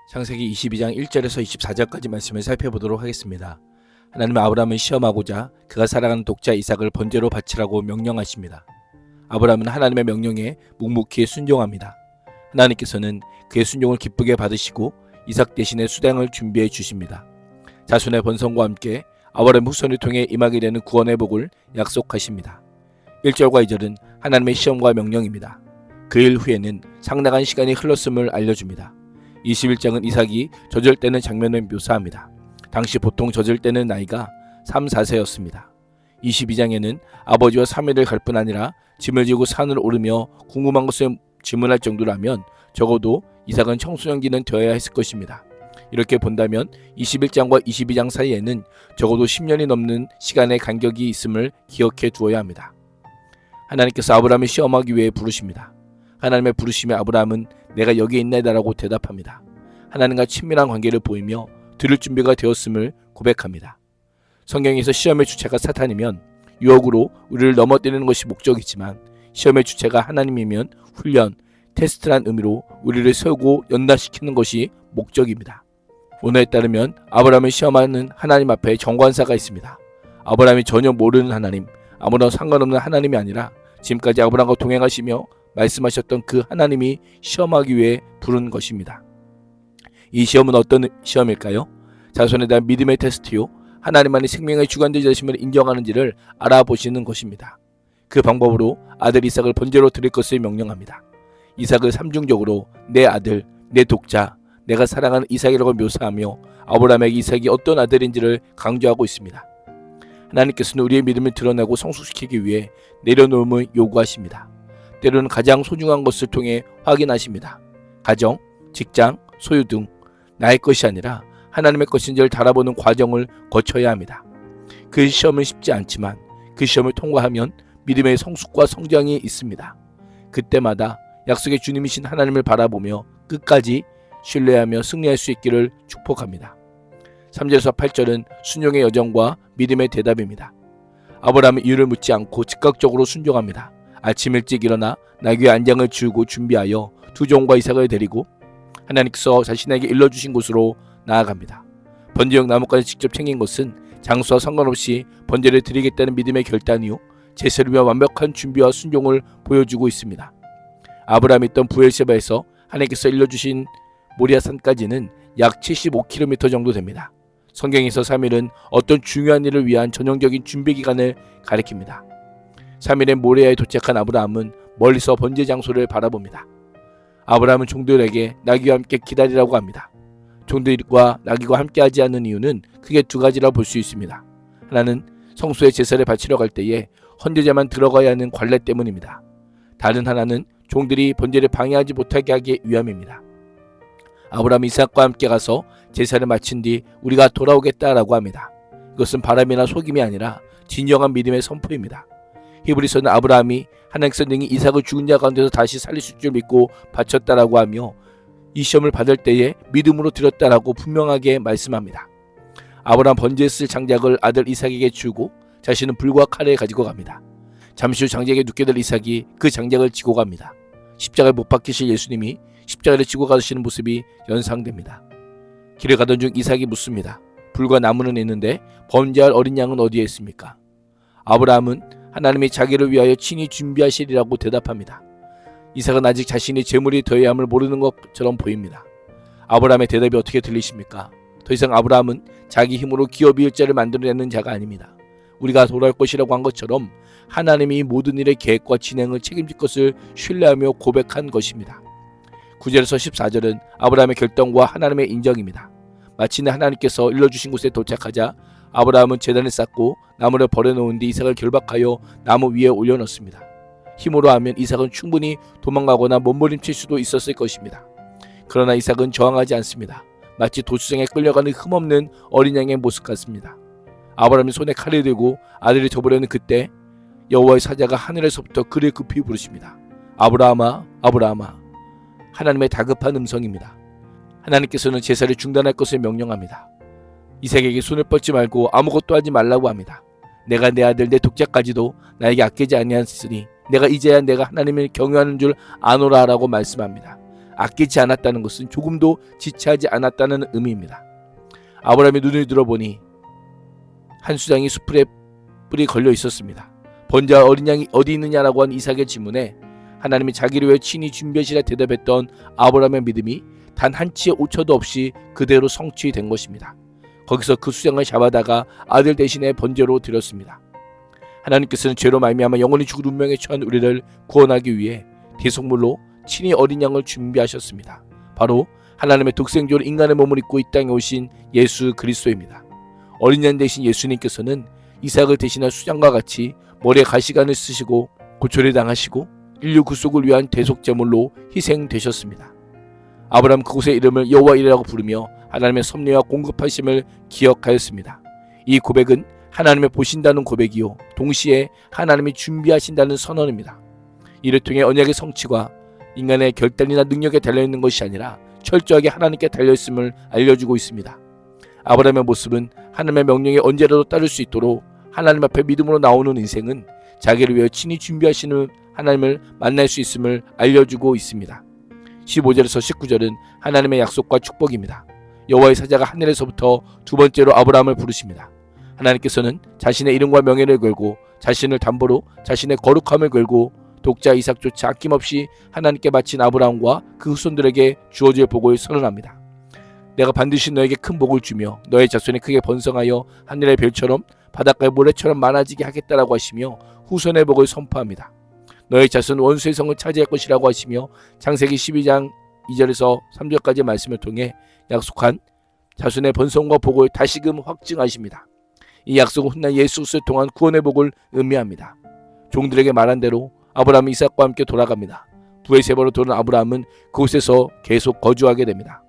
창세기 22장 1절에서 24절까지 말씀을 살펴보도록 하겠습니다. 하나님은 아브라함을 시험하고자 그가 살아가는 독자 이삭을 번제로 바치라고 명령하십니다. 아브라함은 하나님의 명령에 묵묵히 순종합니다. 하나님께서는 그의 순종을 기쁘게 받으시고 이삭 대신에 수당을 준비해 주십니다. 자손의 번성과 함께 아브라함 후손을 통해 임하게 되는 구원의 복을 약속하십니다. 1절과 2절은 하나님의 시험과 명령입니다. 그 일 후에는 상당한 시간이 흘렀음을 알려줍니다. 21장은 이삭이 젖을 때는 장면을 묘사합니다. 당시 보통 젖을 때는 나이가 3, 4세였습니다. 22장에는 아버지와 사면을 갈 뿐 아니라 짐을 지고 산을 오르며 궁금한 것을 질문할 정도라면 적어도 이삭은 청소년기는 되어야 했을 것입니다. 이렇게 본다면 21장과 22장 사이에는 적어도 10년이 넘는 시간의 간격이 있음을 기억해 두어야 합니다. 하나님께서 아브라함을 시험하기 위해 부르십니다. 하나님의 부르심에 아브라함은 내가 여기 있나이다라고 대답합니다. 하나님과 친밀한 관계를 보이며 들을 준비가 되었음을 고백합니다. 성경에서 시험의 주체가 사탄이면 유혹으로 우리를 넘어뜨리는 것이 목적이지만 시험의 주체가 하나님이면 훈련, 테스트란 의미로 우리를 세우고 연단시키는 것이 목적입니다. 오늘에 따르면 아브라함을 시험하는 하나님 앞에 정관사가 있습니다. 아브라함이 전혀 모르는 하나님, 아무런 상관없는 하나님이 아니라 지금까지 아브라함과 동행하시며 말씀하셨던 그 하나님이 시험하기 위해 부른 것입니다. 이 시험은 어떤 시험일까요? 자손에 대한 믿음의 테스트요, 하나님만이 생명의 주관자이심을 인정하는지를 알아보시는 것입니다. 그 방법으로 아들 이삭을 번제로 드릴 것을 명령합니다. 이삭을 삼중적으로 내 아들, 내 독자, 내가 사랑하는 이삭이라고 묘사하며 아브라함에게 이삭이 어떤 아들인지를 강조하고 있습니다. 하나님께서는 우리의 믿음을 드러내고 성숙시키기 위해 내려놓음을 요구하십니다. 때로는 가장 소중한 것을 통해 확인하십니다. 가정, 직장, 소유 등 나의 것이 아니라 하나님의 것인지를 달아보는 과정을 거쳐야 합니다. 그 시험은 쉽지 않지만 그 시험을 통과하면 믿음의 성숙과 성장이 있습니다. 그때마다 약속의 주님이신 하나님을 바라보며 끝까지 신뢰하며 승리할 수 있기를 축복합니다. 3절에서 8절은 순종의 여정과 믿음의 대답입니다. 아브라함은 이유를 묻지 않고 즉각적으로 순종합니다. 아침 일찍 일어나 나귀의 안장을 지우고 준비하여 두 종과 이삭을 데리고 하나님께서 자신에게 일러주신 곳으로 나아갑니다. 번제용 나무까지 직접 챙긴 것은 장소와 상관없이 번제를 드리겠다는 믿음의 결단이요, 제사를 위한 완벽한 준비와 순종을 보여주고 있습니다. 아브라함이 있던 부엘세바에서 하나님께서 일러주신 모리아산까지는 약 75km 정도 됩니다. 성경에서 3일은 어떤 중요한 일을 위한 전형적인 준비 기간을 가리킵니다. 3일에 모리아에 도착한 아브라함은 멀리서 번제 장소를 바라봅니다. 아브라함은 종들에게 나귀와 함께 기다리라고 합니다. 종들과 나귀가 함께하지 않는 이유는 크게 두 가지라고 볼 수 있습니다. 하나는 성소에 제사를 바치러 갈 때에 헌제자만 들어가야 하는 관례 때문입니다. 다른 하나는 종들이 번제를 방해하지 못하게 하기 위함입니다. 아브라함이 이삭과 함께 가서 제사를 마친 뒤 우리가 돌아오겠다라고 합니다. 이것은 바람이나 속임이 아니라 진정한 믿음의 선포입니다. 히브리서는 아브라함이 하나님께서 능히 이삭을 죽은 자 가운데서 다시 살리실 줄 믿고 바쳤다라고 하며 이 시험을 받을 때에 믿음으로 드렸다라고 분명하게 말씀합니다. 아브라함 번제에 쓸 장작을 아들 이삭에게 주고 자신은 불과 칼을 가지고 갑니다. 잠시 후 장작에 눕게 될 이삭이 그 장작을 지고 갑니다. 십자가에 못 박히실 예수님이 십자가를 지고 가시는 모습이 연상됩니다. 길을 가던 중 이삭이 묻습니다. 불과 나무는 있는데 번제할 어린 양은 어디에 있습니까? 아브라함은 하나님이 자기를 위하여 친히 준비하시리라고 대답합니다. 이삭은 아직 자신이 재물이 되어야 함을 모르는 것처럼 보입니다. 아브라함의 대답이 어떻게 들리십니까? 더 이상 아브라함은 자기 힘으로 기업 이을자를 만들어내는 자가 아닙니다. 우리가 돌아올 것이라고 한 것처럼 하나님이 모든 일의 계획과 진행을 책임질 것을 신뢰하며 고백한 것입니다. 9절에서 14절은 아브라함의 결단과 하나님의 인정입니다. 마침내 하나님께서 일러주신 곳에 도착하자 아브라함은 제단을 쌓고 나무를 버려놓은 뒤 이삭을 결박하여 나무 위에 올려놓습니다. 힘으로 하면 이삭은 충분히 도망가거나 몸부림칠 수도 있었을 것입니다. 그러나 이삭은 저항하지 않습니다. 마치 도수생에 끌려가는 흠없는 어린 양의 모습 같습니다. 아브라함이 손에 칼을 들고 아들을 접으려는 그때 여호와의 사자가 하늘에서부터 그를 급히 부르십니다. 아브라함아, 아브라함아. 하나님의 다급한 음성입니다. 하나님께서는 제사를 중단할 것을 명령합니다. 이삭에게 손을 뻗지 말고 아무것도 하지 말라고 합니다. 내가 내 아들 내 독자까지도 나에게 아끼지 아니하였으니 내가 이제야 내가 하나님을 경외하는 줄 아노라 라고 말씀합니다. 아끼지 않았다는 것은 조금도 지체하지 않았다는 의미입니다. 아브라함의 눈을 들어보니 한 수장이 수풀에 뿔이 걸려 있었습니다. 번제와 어린 양이 어디 있느냐라고 한 이삭의 질문에 하나님이 자기를 위해 친히 준비하시라 대답했던 아브라함의 믿음이 단 한치의 오차도 없이 그대로 성취된 것입니다. 거기서 그 수장을 잡아다가 아들 대신에 번제로 드렸습니다. 하나님께서는 죄로 말미암아 영원히 죽을 운명에 처한 우리를 구원하기 위해 대속물로 친히 어린 양을 준비하셨습니다. 바로 하나님의 독생자로 인간의 몸을 입고 이 땅에 오신 예수 그리스도입니다. 어린 양 대신 예수님께서는 이삭을 대신할 수장과 같이 머리에 가시관을 쓰시고 고초를 당하시고 인류 구속을 위한 대속제물로 희생되셨습니다. 아브라함 그곳의 이름을 여호와 이레라고 부르며 하나님의 섭리와 공급하심을 기억하였습니다. 이 고백은 하나님의 보신다는 고백이요 동시에 하나님이 준비하신다는 선언입니다. 이를 통해 언약의 성취가 인간의 결단이나 능력에 달려있는 것이 아니라 철저하게 하나님께 달려있음을 알려주고 있습니다. 아브라함의 모습은 하나님의 명령에 언제라도 따를 수 있도록 하나님 앞에 믿음으로 나오는 인생은 자기를 위해 친히 준비하시는 하나님을 만날 수 있음을 알려주고 있습니다. 15절에서 19절은 하나님의 약속과 축복입니다. 여호와의 사자가 하늘에서부터 두 번째로 아브라함을 부르십니다. 하나님께서는 자신의 이름과 명예를 걸고 자신을 담보로 자신의 거룩함을 걸고 독자 이삭조차 아낌없이 하나님께 바친 아브라함과 그 후손들에게 주어질 복을 선언합니다. 내가 반드시 너에게 큰 복을 주며 너의 자손이 크게 번성하여 하늘의 별처럼 바닷가의 모래처럼 많아지게 하겠다라고 하시며 후손의 복을 선포합니다. 너의 자손은 원수의 성을 차지할 것이라고 하시며 창세기 12장 2절에서 3절까지의 말씀을 통해 약속한 자손의 번성과 복을 다시금 확증하십니다. 이 약속은 훗날 예수 그리스도를 통한 구원의 복을 의미합니다. 종들에게 말한 대로 아브라함이 이삭과 함께 돌아갑니다. 부에세바로 돌아온 아브라함은 그곳에서 계속 거주하게 됩니다.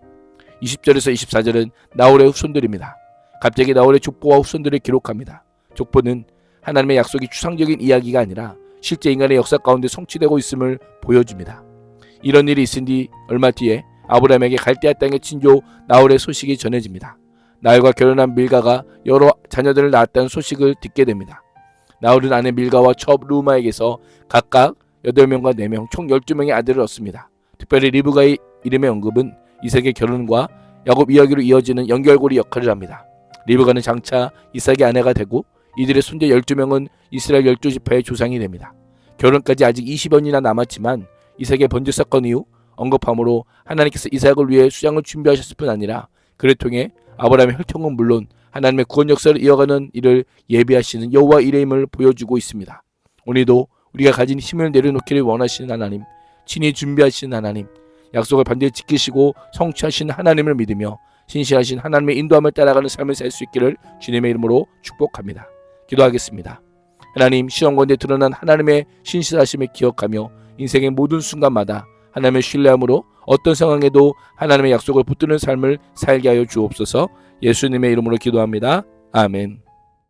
20절에서 24절은 나홀의 후손들입니다. 갑자기 나홀의 족보와 후손들을 기록합니다. 족보는 하나님의 약속이 추상적인 이야기가 아니라 실제 인간의 역사 가운데 성취되고 있음을 보여줍니다. 이런 일이 있은 뒤 얼마 뒤에 아브라함에게 갈대아 땅의 친조 나홀의 소식이 전해집니다. 나홀과 결혼한 밀가가 여러 자녀들을 낳았다는 소식을 듣게 됩니다. 나홀은 아내 밀가와 첩 루마에게서 각각 8명과 4명 총 12명의 아들을 얻습니다. 특별히 리브가의 이름의 언급은 이삭의 결혼과 야곱 이야기로 이어지는 연결고리 역할을 합니다. 리브가는 장차 이삭의 아내가 되고 이들의 손자 12명은 이스라엘 12지파의 조상이 됩니다. 결혼까지 아직 20여 년이나 남았지만 이삭의 번제 사건 이후 언급함으로 하나님께서 이삭을 위해 수장을 준비하셨을 뿐 아니라 그를 통해 아브라함의 혈통은 물론 하나님의 구원 역사를 이어가는 일을 예비하시는 여호와 이레임을 보여주고 있습니다. 오늘도 우리가 가진 힘을 내려놓기를 원하시는 하나님, 친히 준비하시는 하나님, 약속을 반드시 지키시고 성취하시는 하나님을 믿으며 신실하신 하나님의 인도함을 따라가는 삶을 살 수 있기를 주님의 이름으로 축복합니다. 기도하겠습니다. 하나님, 시험 가운데 드러난 하나님의 신실하심을 기억하며 인생의 모든 순간마다 하나님의 신뢰함으로 어떤 상황에도 하나님의 약속을 붙드는 삶을 살게 하여 주옵소서. 예수님의 이름으로 기도합니다. 아멘.